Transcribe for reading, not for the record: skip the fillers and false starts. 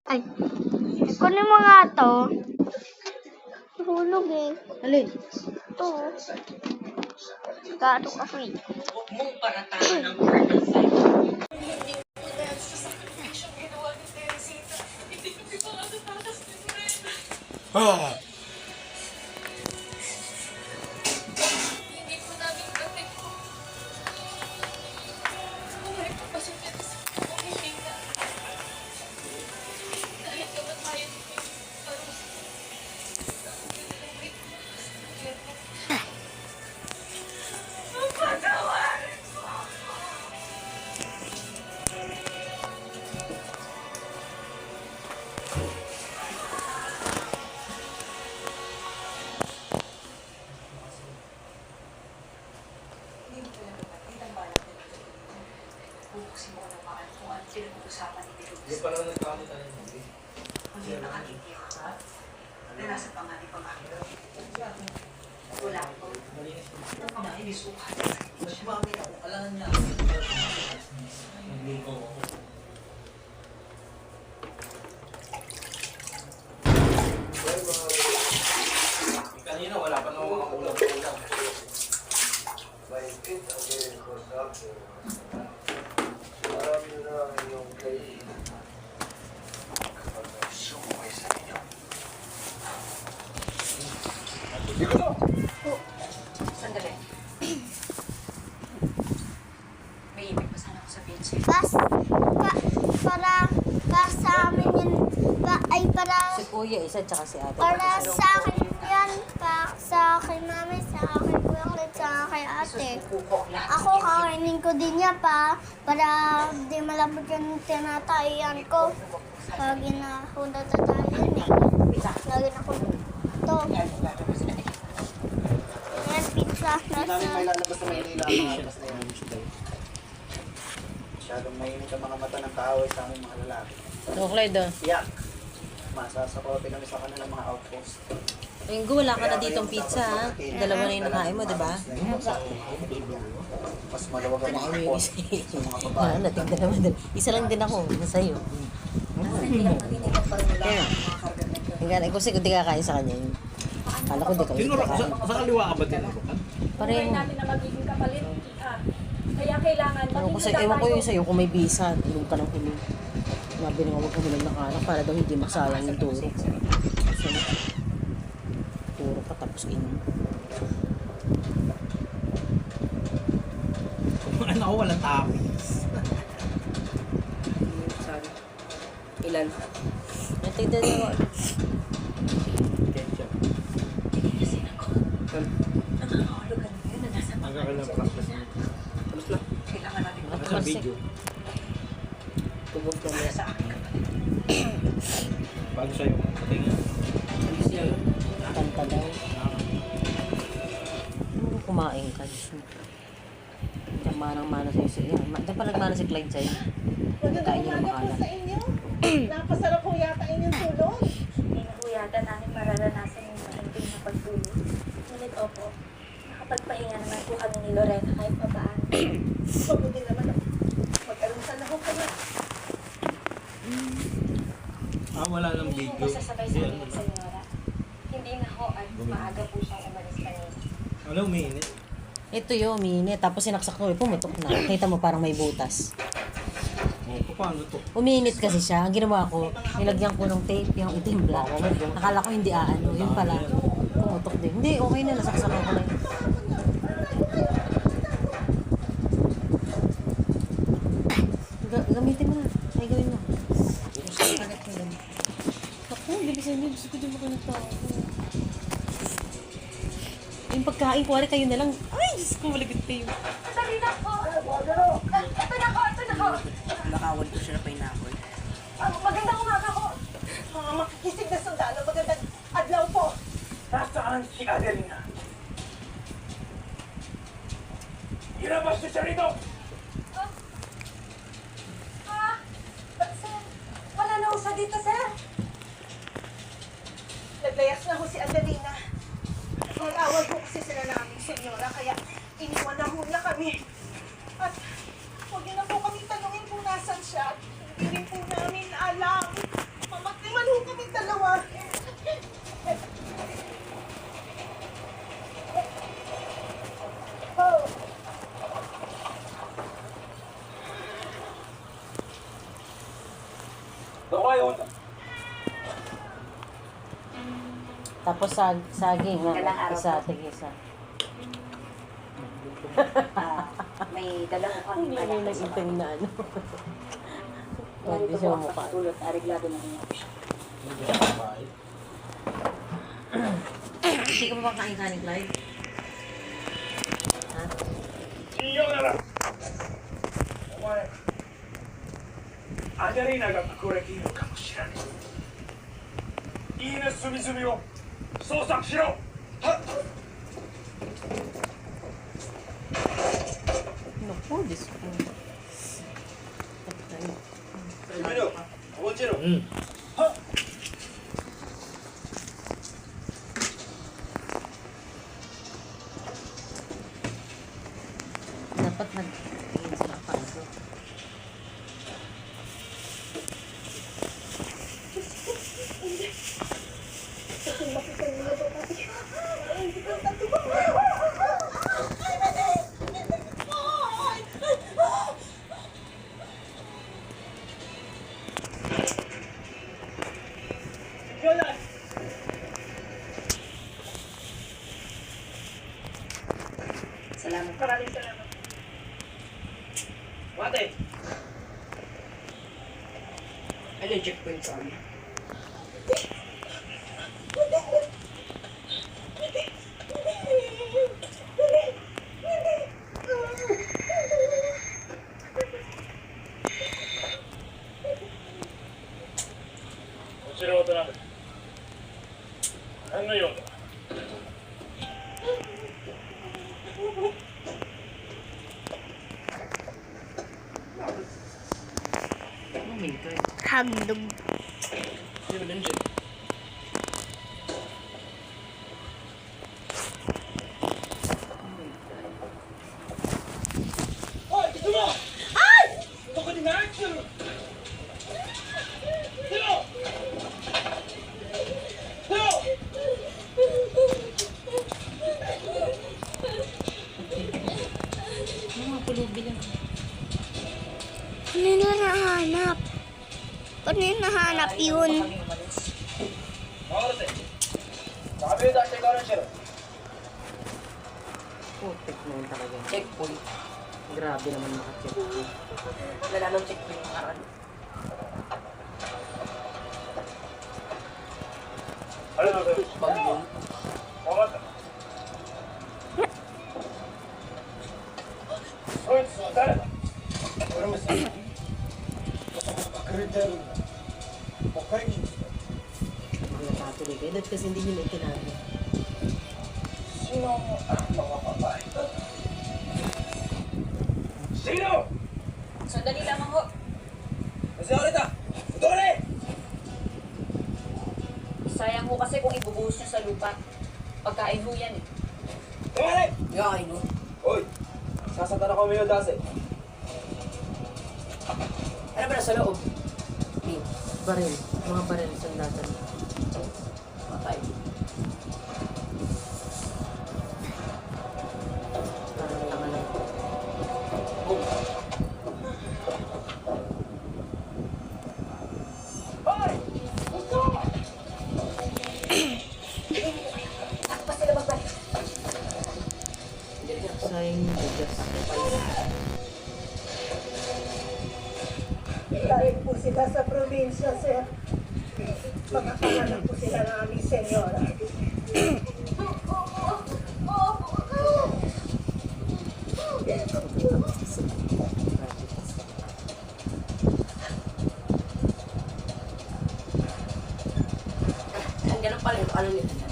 Ay, kunin mo nga to. Hulog eh. Alin? Ito. Gado ako eh. Huwag mong paratahan ng partner. Ah! Bubuksin mo ko ng mahal kung ano pinag-uusapan ni Luis. Hindi pa naman nagkamit tayo. Hindi nakangiti ako sa na nasa pangalit pa bakit. Wala ko. Ito pa nga, inisukan. Mas mami ako, alangan niya. Naglingko ako. Kanina wala pa naman mga ulam-ulam. Mahigpit ang ganyan ko sa akin. Marami na ang iyong kaibigan. Kapag nagsumukay sa inyo. Sandali. May ibig pa sana ako sabihin sa'yo. Para sa amin yun. Para Si Kuya, isa, tsaka si Ate. para sa akin yan. Sa akin mami, sa akin kuya ulit, sa akin ate. Kuko lahat. Ako kakainin ko din yan pa. Para di malabot yung tinatayan ko. Lagi na hulad sa tayo eh. Lagi na hulad. Ito. Yan, pizza. Hindi namin may Nasa... lalabas sa Maynila ang mga oras na yan. Masyadong mainit ang mga mata ng kaaway sa aming mga lalaki. Okay doon. Iyak! Masasakote kami sa kanilang mga outpost. Linggo, wala ka na ditong pizza, ha? Dalawa na yung nakain mo, diba? Mas maluwag ang mga outpost sa mga babae. Wala na, tignan naman din. Isa lang din ako, nasa'yo. Kaya, hanggang kasi kung di kakain sa kanya yun. Kala ko di ka kakain. Sa kaliwa ka ba tinurukan? Pareho. natin na magiging kapalit. Kaya kailangan Ewan ko, ewan ko yung sa'yo kung may visa, ilong ka ng hiling. Sabi nga huwag kami nagnakalak para daw hindi masayang yung turo. So, turo ka tapos inom. Kung ano ako, walang toppings. Ilan? Natigdan niyo. Ketchup. Nakakahulugan mo yun na nasa Nagkakalang practice mo. Tapos lang. kailangan natin Sa video. Tubog lang yan. sa akin kapatid. Bago sa'yo. Patingin. Kanta daw. Kumain ka. Diyan manang-mana sa'yo siya. Diyan pa nagmana si Clyde sa'yo. Kain niyo na makalat. sa inyo. Napasarap po yata inyong tulog. Hindi na po yata namin mararanasan yung mahimbing na pagtulog. Ngunit opo, nakapagpahinga naman po kami ni Lorena kahit papaano. Mabuti naman. Magkaroon sana ho kayo. Wala lang Hindi video. po sasabay sa amin ni Senora. Hindi na ho at maaga po siyang umalis kanina. Ano, umiinit? Ito yung minute. Tapos sinaksak ko, pumutok na. Kita mo parang may butas. Paano to? Uminit kasi siya. Ang ginawa ko, nilagyan ko ng tape, yung itim black. Akala ko hindi aano. Yung pala, pumutok din. Hindi, okay na. Nasaksakan ko na yun. Gamitin mo na. Ay, gawin mo. Ako, bilisan niyo. Gusto ko din makanagtao. Yung pagkain, kuwari kayo na lang. Ay, Diyos ko, malagit pa yun. Dali na po! Ito na ho! Ito na ho! Nakawal ko siya na pineapple. Magandang umaga ho! Mga makikisig na sundalo. Magandang adlaw po. Nasaan si Adelina? Ilabas niyo siya rito! Sir, wala na ho siya dito, sir. Naglayas na ho si Adelina. Mag-awal po kasi sila namin, senyora. Kaya iniwan na ho niya kami. At huwag niyo na po kami tanungin kung nasan siya. Hindi rin po namin alam. Tapos saging na. Ilang araw Isa, po? tig-isa. May dala ko kami Hindi na itim na ano. Pwede siya mukha. Tulot, areglado na niya. Hindi ka ba kain kanin, Clyde? Ha? 金曜ならお前アデリーナがこれいいのかもしれないいいね隅々を捜索しろはっ Naku, Diyos ko. Emilio, Bonchero. Dapat nag-tingin sila paso. Salamat. Maraming salamat. Mate. Ano yung checkpoint sa amin? Ano, Mingkay? Hagdog. Hindi mo din dyan. Ano mga pulubi lang? Ano na nahanap? Paano yung nahanap yun? Putik na yun talaga. Checkpoint. Grabe naman maka-checkpoint. Wala nang checkpoint yung karan. Bago. そいつは誰だ俺もさ隠れてるんだ他に Mga natuloy kayo. Dahil kasi hindi nila itinabi. sino ang mga babae sino Sandali lamang ho. kasi ahorita dore Sayang ho kasi kung ibubuhos niyo sa lupa. Pagkain ho yan eh. dore Yakain mo. oy sasaktan ako mayo dase Ano ba nasa loob? Ni. Baril. Mga baril sa datan. Patay. Parang tanga lang. Sayang yung bigas. Dahil po sila sa probinsya, sir. Pagkakanak po sila ng aming senyora. Ang ganun pala yung ano nila.